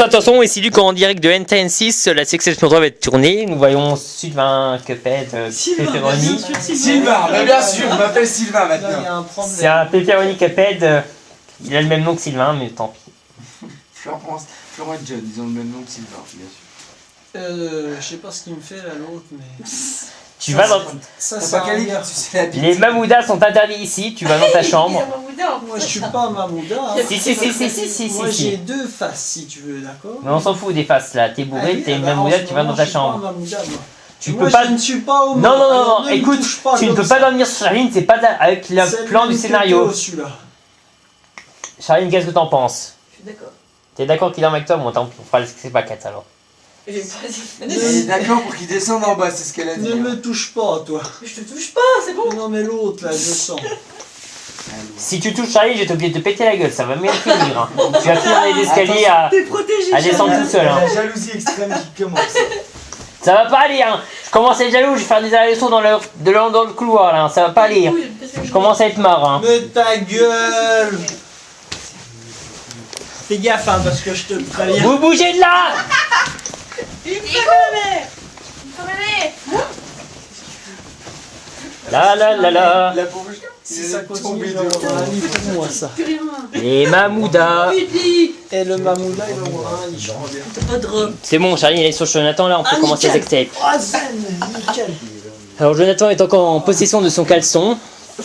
Attention, ici Luc en direct de NTN6, la section va être tournée. Nous voyons Sylvain, Cuphead, Pepperoni. Sylvain, mais bien sûr, je m'appelle Sylvain maintenant. C'est un Pepperoni Cuphead, il a le même nom que Sylvain, mais tant pis. Florent et John, ils ont le même nom que Sylvain, bien sûr. Je sais pas ce qu'il me fait là l'autre, mais... Tu vas dans... Ça, T'as pas qu'à lire, tu sais la bite. Les Mamoudas sont interdits ici, tu vas dans ta chambre. Moi je suis pas Mamouda. Hein. Si. Moi j'ai deux faces si tu veux, d'accord? Mais on s'en fout des faces là, t'es bourré, t'es Mamouda, tu vas dans ta chambre. Mamouda, moi. Tu moi, peux pas... je ne suis pas au Non, écoute, tu ne peux pas dormir sur Charline, c'est pas avec le plan du scénario. Charline, qu'est-ce que t'en penses? Je suis d'accord. T'es d'accord qu'il dorme avec toi? Bon, on fera le c'est pas 4 alors. J'ai pas dit. Il est d'accord pour qu'il descende en bas, c'est ce qu'elle a dit. Ne me touche pas, toi. Mais je te touche pas, c'est bon. Non, mais l'autre là, je sens. Si tu touches Charlie, je vais t'obliger de te péter la gueule, ça va bien finir. Hein. Tu vas finir dans les escaliers T'es protégé, à descendre tout seul. Hein. La jalousie extrême qui commence. Ça va pas aller, hein. Je commence à être jaloux, je vais faire des allers-retours dans le couloir là, ça va pas aller. Je commence à être marre. Hein. Mais ta gueule! Fais gaffe, hein, parce que je te préviens. Vous bougez de là! Une mère. La. La pauvre Si ça continue, il va avoir un lit pour moi, ça. Plus rien. Les Mamoudas. Et le Mamouda, il va avoir un lit, je crois bien. Pas de robe. C'est bon, Charlie, il est sur Jonathan là, on peut commencer les sextapes. Ah, zen, nickel. Alors Jonathan est encore en possession de son caleçon.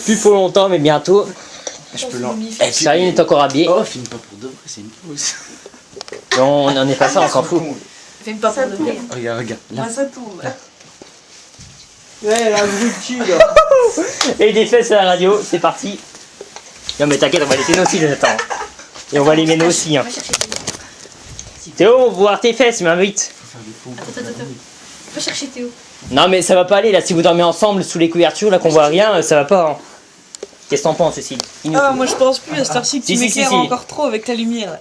Plus pour longtemps, mais bientôt. Je peux l'en... Charlie est encore habillé. Oh, filme pas pour de vrai, c'est une pause. Non, on n'en est pas ça, on s'en fout. Fais pas pour de vrai. Regarde. Là, Ça tourne. Ouais, la abruti, là. Et des fesses à la radio, c'est parti. Non mais t'inquiète, on va les miennes aussi, Jonathan. Et on va les miennes aussi. Hein. Théo, on va voir tes fesses, mais vite. Attends. Va chercher Théo. Non mais ça va pas aller là, si vous dormez ensemble sous les couvertures, là qu'on voit rien, ça va pas. Hein. Qu'est-ce que t'en penses, Cécile? Ah, moi je pense plus à cette heure-ci que tu m'éclaires si. encore trop avec ta lumière.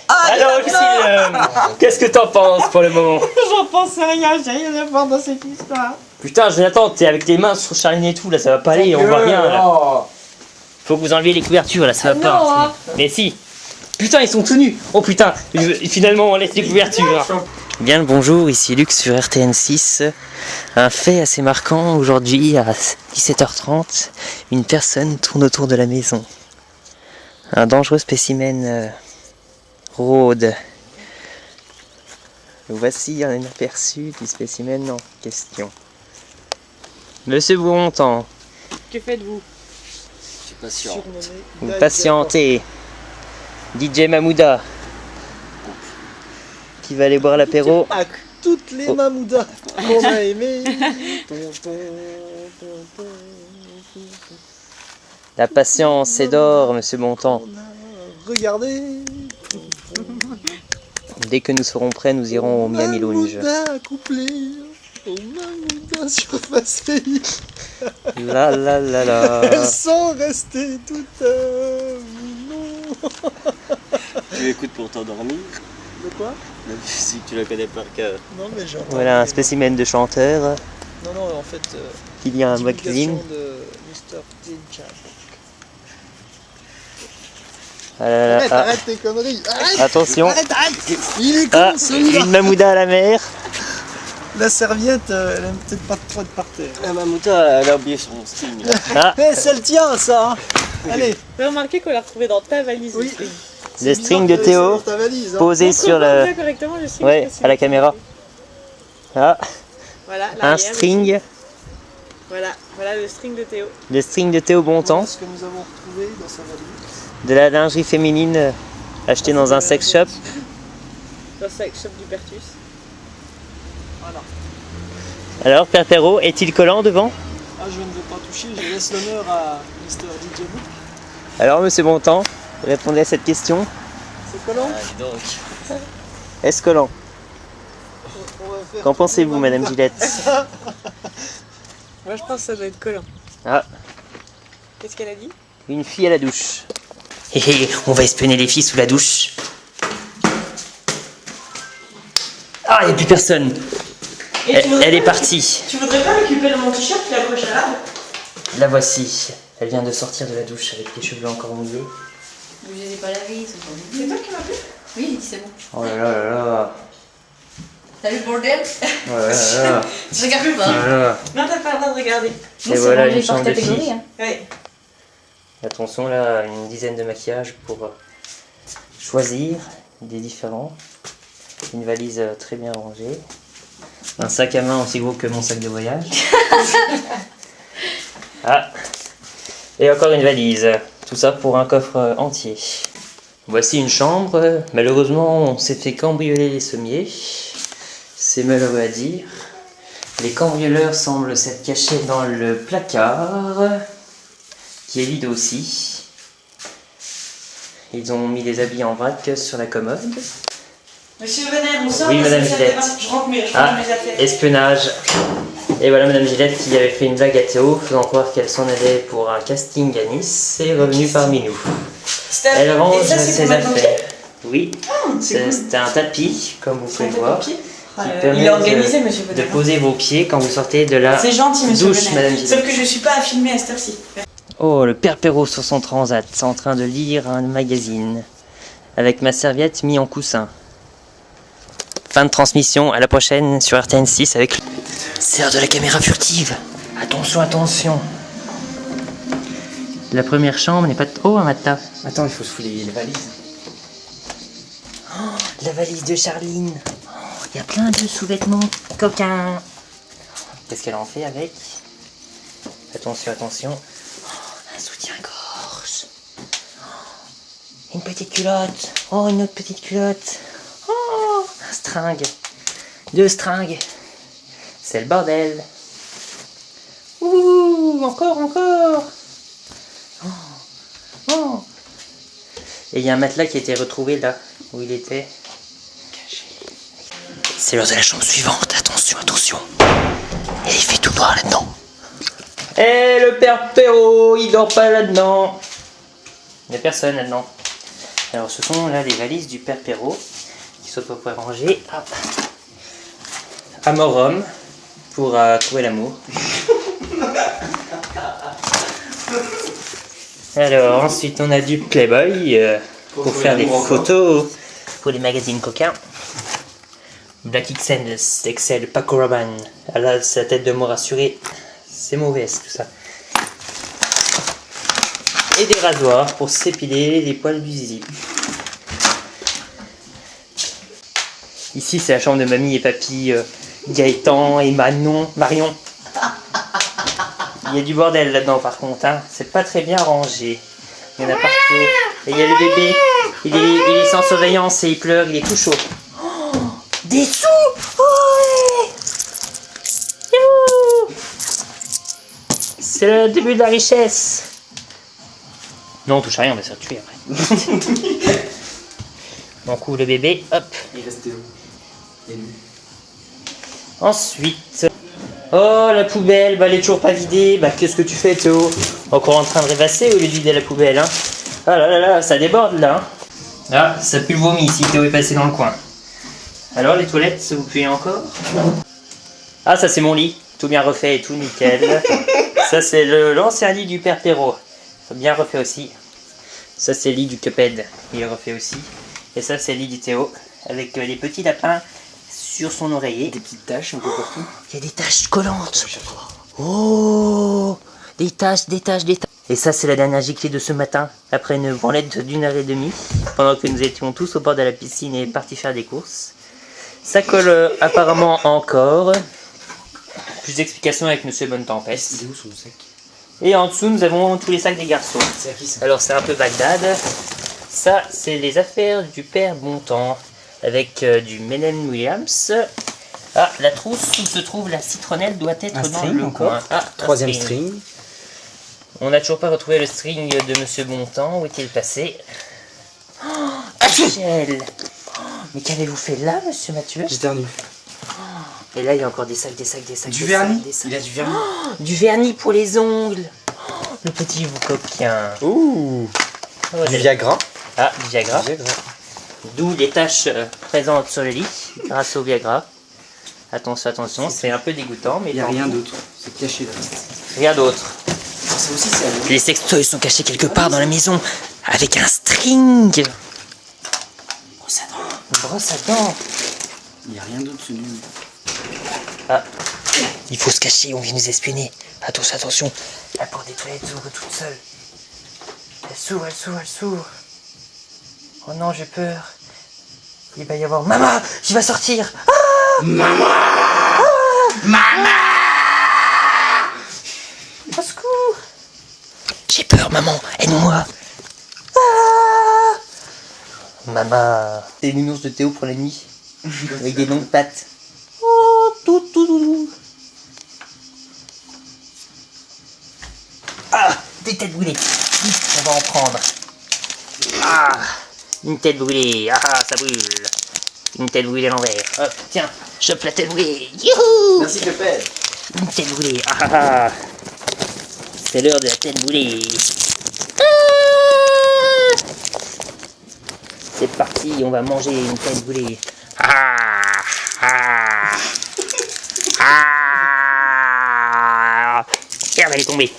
Alors Cécile, qu'est-ce que t'en penses pour le moment? J'en pense rien, j'ai rien à voir dans cette histoire. Putain, Jonathan, t'es avec les mains sur Charline et tout, là ça va pas aller, on voit rien là. Faut que vous enleviez les couvertures là, ça va pas. Non, hein. Mais si. Putain, ils sont tout nus. Oh putain, finalement on laisse les couvertures. Bien le bonjour, ici Luc sur RTN6. Un fait assez marquant aujourd'hui à 17h30. Une personne tourne autour de la maison. Un dangereux spécimen rôde. Voici un aperçu du spécimen en question. Monsieur Bontemps, Que faites-vous? Je suis patient. vous patientez. DJ Mamouda, qui va aller boire l'apéro. Avec toutes les Mamoudas qu'on a aimées. La patience est d'or, monsieur Bontemps. Regardez. Dès que nous serons prêts, nous irons au Miami Lounge. Mamouda couplé au Mamouda surface pays. La la la la. Elles sont restées toutes non. Tu écoutes pour t'endormir? De quoi? La musique, tu la connais par cœur. Non mais j'entends. Voilà un spécimen de chanteur Non, en fait, qui lit un multiplication magazine. de Mr. Tincha. Ah là là, Arrête, ah. arrête tes conneries. Arrête. Attention. Arrête. Il est con Ah, celui-là. une Mamouda à la mer. La serviette, elle aime peut-être pas trop être par terre. La Mamouta, elle a oublié son string. Ah, Eh, c'est le tien ça. Hein. Allez. J'ai remarqué qu'on l'a retrouvé dans ta valise. Oui. le string de Théo Ta valise, hein. posé sur le... correctement le string. Ouais, à la caméra. Ah, Voilà, un l'arrière. string. Voilà le string de Théo. Le string de Théo Voilà Bontemps. ce que nous avons retrouvé dans sa valise. De la lingerie féminine achetée dans un sex shop. Dans le sex shop du Bertus. Voilà. Alors, Père Perrault, est-il collant devant? Ah, je ne vais pas toucher, je laisse l'honneur à Mr. DJ Book. Alors, monsieur Bontemps, répondez à cette question. C'est collant? Donc, Est-ce collant? On va faire Qu'en tout pensez-vous, le madame Mamouda. Gillette? Moi je pense que ça doit être collant. Ah, Qu'est-ce qu'elle a dit? une fille à la douche. Hé hé, on va espionner les filles sous la douche. Ah, il n'y a plus personne. Elle est partie. Tu voudrais pas récupérer mon t-shirt qui accroche à l'arbre? La voici. Elle vient de sortir de la douche avec les cheveux encore mouillés. Bougez pas la vie, c'est pas C'est toi qui m'as vu? Oui, il dit c'est bon. Oh là là là là. T'as vu le bordel? Oh là là là. Tu regardes ou Oh pas? là là. Non, t'as pas le droit de regarder. Et voilà une chambre de catégorie. fille. Hein. Ouais. Attention là, une dizaine de maquillages pour choisir des différents. Une valise très bien rangée. Un sac à main aussi gros que mon sac de voyage. Ah. Et encore une valise. Tout ça pour un coffre entier. Voici une chambre. Malheureusement, on s'est fait cambrioler les sommiers. C'est malheureux à dire. Les cambrioleurs semblent s'être cachés dans le placard, qui est vide aussi. Ils ont mis des habits en vrac sur la commode. Monsieur Venel, bonsoir. Oui, Madame monsieur Gillette. Sartevin. Je rentre mes affaires. Espionnage. Et voilà Madame Gillette qui avait fait une blague à Théo, faisant croire qu'elle s'en allait pour un casting à Nice, est revenue parmi nous. Elle range ses affaires. Oui, c'était un tapis, comme vous pouvez le voir, qui permet Il est organisé, monsieur de Venel. poser vos pieds quand vous sortez de la C'est gentil, monsieur douche, Venel. Madame Gillette. Sauf que je suis pas à filmer à cette heure-ci. Oh, le père Perrault sur son transat, en train de lire un magazine, avec ma serviette mise en coussin. Fin de transmission, à la prochaine sur RTN6 avec... C'est l'heure de la caméra furtive. Attention, attention. La première chambre n'est pas... Oh, un matelas. Attends, il faut se fouler les valises. Oh, la valise de Charline. Il y a plein de sous-vêtements coquins. Qu'est-ce qu'elle en fait avec? Attention, attention. Oh, un soutien-gorge. Oh, une petite culotte. Oh, une autre petite culotte. Oh, un string. 2 strings. C'est le bordel. Ouh, encore, encore. Oh, oh. Et il y a un matelas qui a été retrouvé là, où il était. Caché. C'est l'heure de la chambre suivante. Attention, attention. Et il fait tout noir là-dedans. Et le père Perrault, il dort pas là-dedans. Il n'y a personne là-dedans. Alors ce sont là les valises du père Perrault qui sont pas pour ranger. Hop. Amorum pour trouver l'amour. Alors ensuite on a du Playboy pour faire des photos pour les magazines coquins. Black XL Paco Rabanne. Là c'est la tête de mort assurée. C'est mauvais tout ça. Et des rasoirs pour s'épiler les poils du zizi. Ici c'est la chambre de mamie et papy, Gaëtan et Marion. Il y a du bordel là-dedans par contre, hein. C'est pas très bien rangé. Il y en a partout. Et il y a le bébé, il est sans surveillance et il pleure, il est tout chaud. Oh, des sous! Ouais! Youhou! C'est le début de la richesse. Non, on touche à rien, on va se faire tuer après. On couvre le bébé, hop. Il reste Théo. Et lui. Ensuite... Oh, la poubelle, bah elle est toujours pas vidée. Bah qu'est-ce que tu fais Théo? Encore en train de rêvasser au lieu de vider la poubelle, hein? Ah là là là, ça déborde là, hein. Ah, ça pue le vomi ici, Théo est passé dans le coin. Alors les toilettes, vous puez encore? Ah, ça c'est mon lit, tout bien refait et tout nickel. Ça c'est l'ancien lit du père Perrault, bien refait aussi. Ça c'est le lit du Cuphead, il est refait aussi. Et ça c'est le lit du Théo, avec les petits lapins sur son oreiller. Des petites taches un peu partout. Il y a des taches collantes. Oh, des taches. Et ça, c'est la dernière giclée de ce matin, après une branlette d'1h30, pendant que nous étions tous au bord de la piscine et partis faire des courses. Ça colle apparemment encore. Plus d'explications avec Monsieur Bonne Tempête. Il est où son sac? Et en dessous, nous avons tous les sacs des garçons. C'est à qui ça? Alors, c'est un peu Bagdad. Ça, c'est les affaires du père Bontemps, avec du Menem Williams. Ah, la trousse où se trouve la citronnelle doit être Un dans string le encore. coin. Ah, un Troisième string. On n'a toujours pas retrouvé le string de Monsieur Bontemps. Où est-il passé? Oh, Michel! Oh, mais qu'avez-vous fait là, Monsieur Mathieu? J'éternue. Et là, il y a encore des sacs. Du vernis? Il a du vernis. Oh, du vernis pour les ongles. Oh, le petit vous coquin. Ouh. Oh, Du Viagra. Ah, du Viagra. Du Viagra. D'où les taches présentes sur le lit, grâce au Viagra. Attention, c'est un peu dégoûtant, mais Il n'y a tant rien pis. d'autre. C'est caché là. Rien d'autre. Ça aussi, c'est à lui. Les sextoys sont cachés quelque part dans la maison, avec un string. Oh, ça doit Une brosse à dents. Il n'y a rien d'autre, ce nul. Ah, il faut se cacher, on vient nous espionner. Attention, attention. La porte des toilettes s'ouvre toute seule. Elle s'ouvre, elle s'ouvre, elle s'ouvre. Oh non, j'ai peur. Il va y avoir... Maman, j'y vais sortir. Ah, Maman, maman. au secours. J'ai peur, maman, aide-moi. Ah, maman. C'est l'ours de Théo pour la nuit. Avec des longues pattes. Oh, tout, tout, tout, tout. Ah, des têtes brûlées. Vite, on va en prendre. Ah, une tête brûlée. Ah, ça brûle. Une tête brûlée à l'envers. Hop, tiens, chope la tête brûlée. Youhou! Merci, Pépé. Une tête brûlée. Ah, ah, ah. C'est l'heure de la tête brûlée. Ah, c'est parti, on va manger une tête brûlée. Ah, ah, ah. Merde, elle est tombée.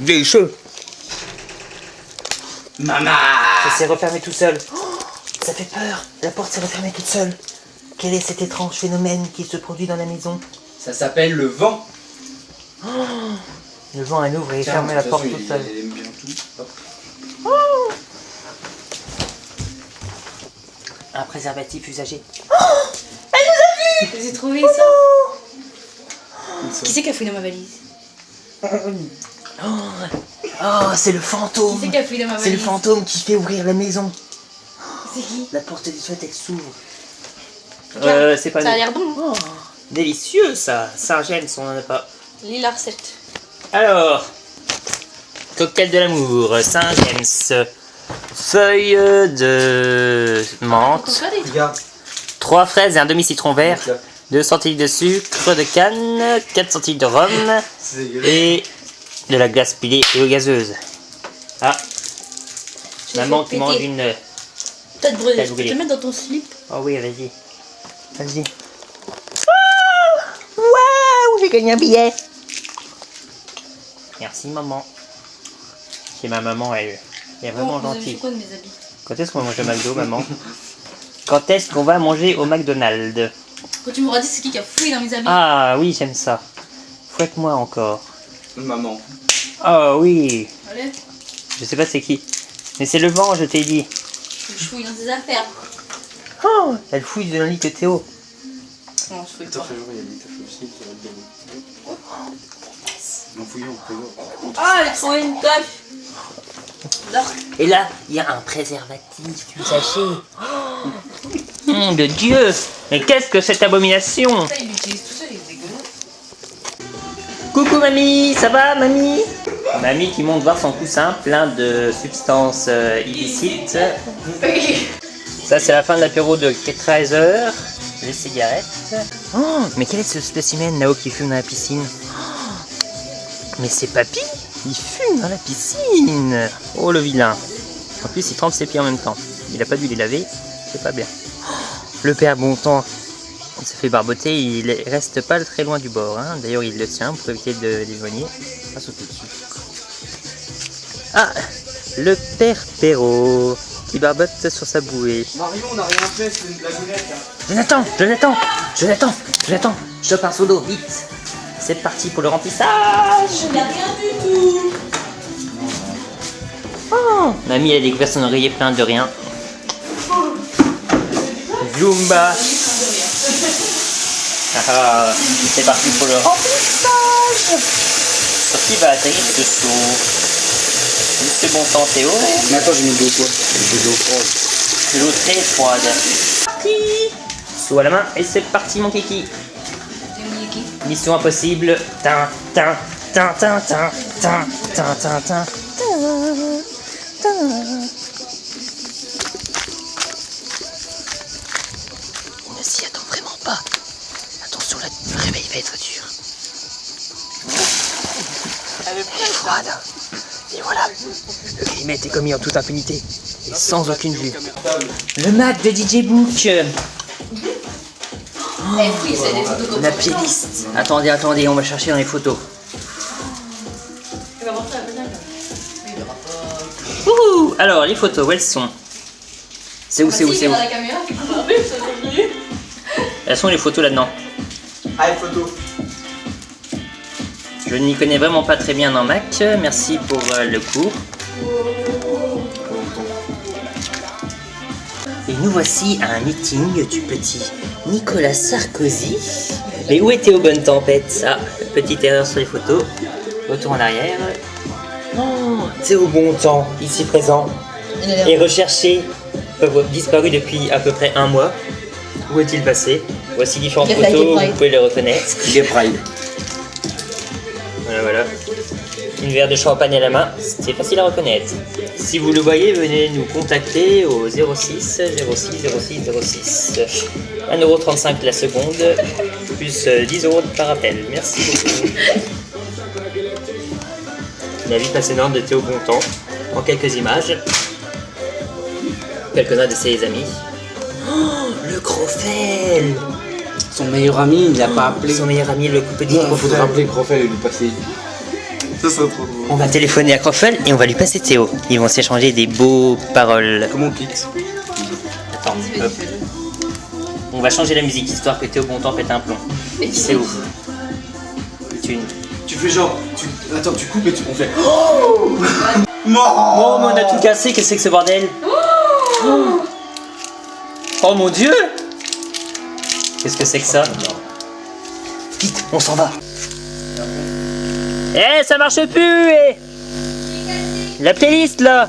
Délicieux. Maman. Ça s'est refermé tout seul. Oh, ça fait peur. La porte s'est refermée toute seule. Quel est cet étrange phénomène qui se produit dans la maison? Ça s'appelle le vent. Oh, le vent elle ouvre et Tiens, ferme de la toute porte façon, toute seule. Il aime bien tout. Hop. Oh, un préservatif usagé. J'ai trouvé ça. Qui c'est qui a fouillé dans ma valise? Oh, c'est le fantôme. Qui c'est qui a fouillé dans ma C'est le valise? fantôme qui fait ouvrir la maison. C'est qui? La porte des toilettes elle s'ouvre. C'est pas Ça a nous. l'air bon. Oh, délicieux ça. Saint-James, on en a pas. Lis la recette. Alors, cocktail de l'amour, Saint-James, feuille de menthe, Regarde. 3 fraises et un demi-citron vert, 2 centilitres de sucre de canne, 4 centilitres de rhum C'est dégueulasse. et de la glace pilée et gazeuse. Ah, Je l'ai maman fait qui mange péter. une... Peut-être brûlé. T'as Je peux brûlé. te le mettre dans ton slip. Oh oui, vas-y. Vas-y. Oh, waouh, j'ai gagné un billet. Merci maman. C'est ma maman, elle est vraiment Vous avez fait gentille. quoi de mes habits? Quand est-ce qu'on va manger au McDo, maman? Quand est-ce qu'on va manger au McDonald's? Quand tu m'auras dit c'est qui a fouillé dans mes habits? Ah oui, j'aime ça. Fouette-moi encore. Maman. Oh oui. Allez, Je sais pas c'est qui. Mais c'est le vent, je t'ai dit. je fouille dans tes affaires. Oh, elle fouille dans le lit de Théo. Non, je fouille Attends, pas. fais jour, il y a des tafs aussi qui va être dedans. Non, fouillons, fouillons. Ah, elle a trouvé une tâche. Et là, il y a un préservatif usagé. Nom de Dieu. Mais qu'est-ce que cette abomination? Ça, il l'utilise tout seul, il est dégueulasse. Coucou mamie, ça va mamie? Mamie qui monte voir son coussin plein de substances illicites. Ça c'est la fin de l'apéro de 13h. Les cigarettes. Oh, mais quel est ce spécimen là-haut qui fume dans la piscine? Oh, mais c'est Papy. Il fume dans la piscine. Oh le vilain. En plus il trempe ses pieds en même temps. Il a pas dû les laver. C'est pas bien. Oh, le père Bontemps. Il se fait barboter, il reste pas très loin du bord. Hein. D'ailleurs, il le tient pour éviter de l'éloigner. Pas sauter dessus. Ah, le père Perrault qui barbote sur sa bouée. Marion, on n'a rien fait, c'est une blagounette. Jonathan, je chope un seau d'eau, vite. C'est parti pour le remplissage. Je n'ai rien du tout. Oh, mamie a découvert son oreiller plein de rien. Zumba. Ah, c'est parti pour le remplissage. Sur qui va atterrir ce seau? Monsieur Bontemps, Théo. Mais attends, j'ai mis de l'eau quoi. J'ai de l'eau froide. De l'eau très froide. Parti. Seau à la main et c'est parti mon kiki. C'est une qui? Mission impossible. Tin, tin, tin, tin, tin, tin, tin, tin, tin, tin. On ne s'y attend vraiment pas. Attention, le réveil va être dur. Elle est froide. Et voilà, le crime a été commis en toute impunité et sans aucune vue. Le Mac de DJ Book. Eh oui, c'est des photos comme La ça. playlist. Attendez, on va chercher dans les photos. Tu vas voir ça à la banane. Mais il y aura pas. Ouh, alors, les photos, où elles sont? C'est où, c'est où, c'est où? la caméra, tu peux regarder, ça fait mieux. Elles sont les photos là-dedans. Ah, une photo. Je n'y connais vraiment pas très bien en Mac. Merci pour le cours. Et nous voici à un meeting du petit Nicolas Sarkozy. Mais où était au bonne tempête? Ah, petite erreur sur les photos. Retour en arrière. Oh, c'est au bon temps, ici présent. Et recherché, disparu depuis à peu près un mois. Où est-il passé? Voici différentes Il a flagué photos, Pride. vous pouvez les reconnaître. Il est Pride. Voilà, voilà. Une verre de champagne à la main, c'est facile à reconnaître. Si vous le voyez, venez nous contacter au 06 06 06 06. 1,35 € la seconde, plus 10 € par appel. Merci beaucoup. La vie passionnante de Théo Bontemps, en quelques images. Quelques-uns de ses amis. Oh, le Crofel! Son meilleur ami, il l'a pas appelé. Son meilleur ami, le petit Il Crofel. faudrait appeler Crofel et lui passer. Ça serait trop drôle. On va téléphoner à Crofel et on va lui passer Théo. Ils vont s'échanger des beaux paroles. Comment on quitte? Attends, hop. On va changer la musique histoire que Théo Bontemps pète un plomb. C'est où? Tu fais genre. Attends, tu coupes et on fait. Oh, Oh, mais on a tout cassé, qu'est-ce que c'est que ce bordel? Oh mon dieu! Qu'est-ce que c'est que ça? Vite, on s'en va. Eh, ça marche plus! Eh. La playlist là!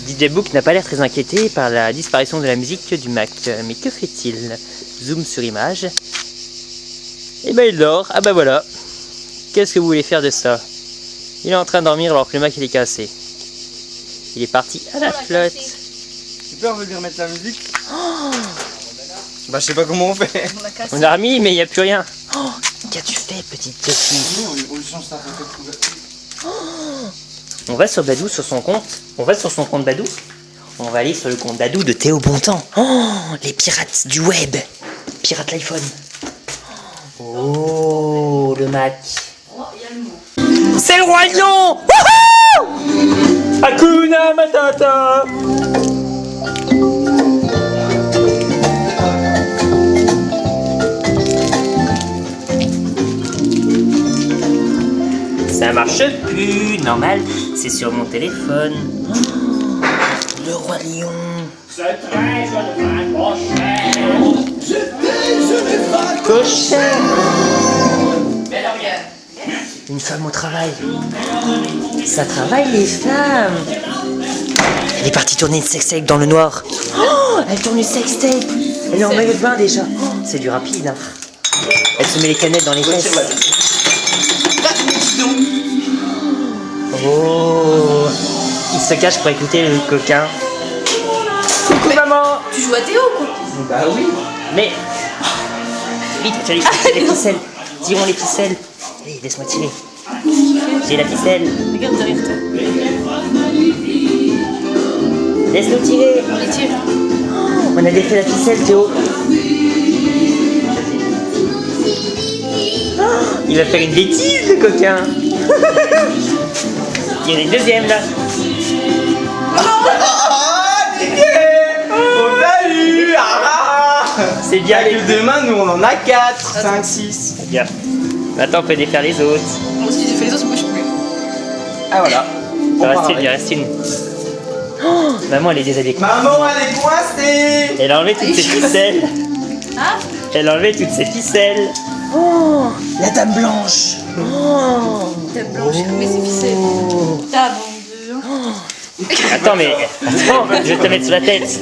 DJ Book n'a pas l'air très inquiété par la disparition de la musique du Mac. Mais que fait-il? Zoom sur image. Et ben il dort. Ah bah voilà. Qu'est-ce que vous voulez faire de ça? Il est en train de dormir alors que le Mac il est cassé. Il est parti à la flotte. Super, on veut lui remettre la musique. Bah, je sais pas comment on fait. On a remis mais il n'y a plus rien. Oh, qu'as-tu fait, petite fille? On lui change sa photo de couverture. On va sur Badou, sur son compte. On va sur son compte Badou. On va aller sur le compte Badou de Théo Bontemps. Oh, les pirates du web. Pirate l'iPhone. Oh, le Mac. C'est le roi lion. Wouhou! Hakuna Matata. Ça marche plus, normal, c'est sur mon téléphone. Oh, le roi lion. Cochon. Une femme au travail. Ça travaille les femmes. Elle est partie tourner une sextape dans le noir. Oh, elle tourne une sextape. Elle est en maillot de bain déjà. Oh, c'est du rapide. Hein. Elle se met les canettes dans les fesses. Oh, il se cache pour écouter le coquin. Coucou maman. Tu joues à Théo quoi? Bah oui. Mais vite, j'allais tirer les ficelles. Tirons les ficelles. Allez, laisse-moi tirer. J'ai la ficelle. Regarde derrière toi. Laisse-nous tirer. On les tire. On a défait la ficelle, Théo. Il va faire une bêtise, le coquin. Il y en a une deuxième là. On a eu. C'est bien. Il y a que deux mains, nous on en a 4, 5, 6. C'est bien. Maintenant on peut défaire les autres. Moi si tu fais les autres, moi je peux. Ah voilà. Il lui reste une. Oh, maman elle est déshabillée. Maman elle est coincée. Elle a enlevé toutes ses ficelles. Hein? Elle a enlevé toutes ses ficelles. Oh, la dame blanche. Oh. T'as blanche, mais c'est ficelle. T'as bon Dieu. Attends mais attends, je vais te mettre sur la tête.